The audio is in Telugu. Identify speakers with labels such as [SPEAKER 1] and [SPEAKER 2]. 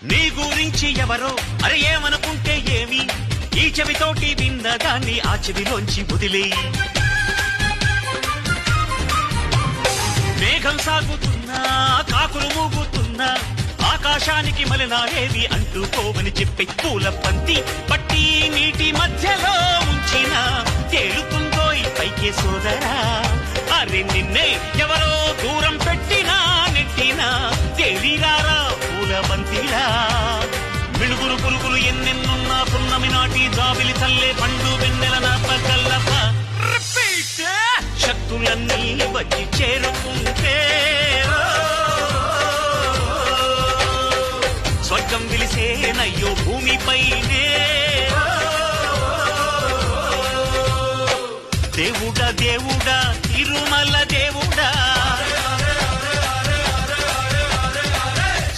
[SPEAKER 1] నీ గురించి ఎవరో అరే ఏమనుకుంటే ఏమి, ఈ చెవితోటి విన్నదాన్ని ఆ చెవిలోంచి వదిలేయి. మేఘం సాగుతున్నా కాకులు మూగుతున్నా ఆకాశానికి మలినాలేవి అంటుకోవని చెప్పి పూల పంతి పట్టి నీటి మధ్యలో ఉంచిన తేలుతుందో ఈ పైకే సోదరా. అరే నిన్నే ఎవరో దూరం పెట్టినా నెట్టినా తేలిరారా పూల బంతిలా. మిణుగురు పులుగులు ఎన్నెన్నున్నా పున్నమి నాటి జాబిలి తల్లే పండు వెన్నెల నా పగల్లప. శక్తులన్నీ వచ్చి చేరుకుంటే స్వర్గం విలిసేనయ్యో భూమిపైనే. దేవుడా దేవుడా తిరుమల దేవుడా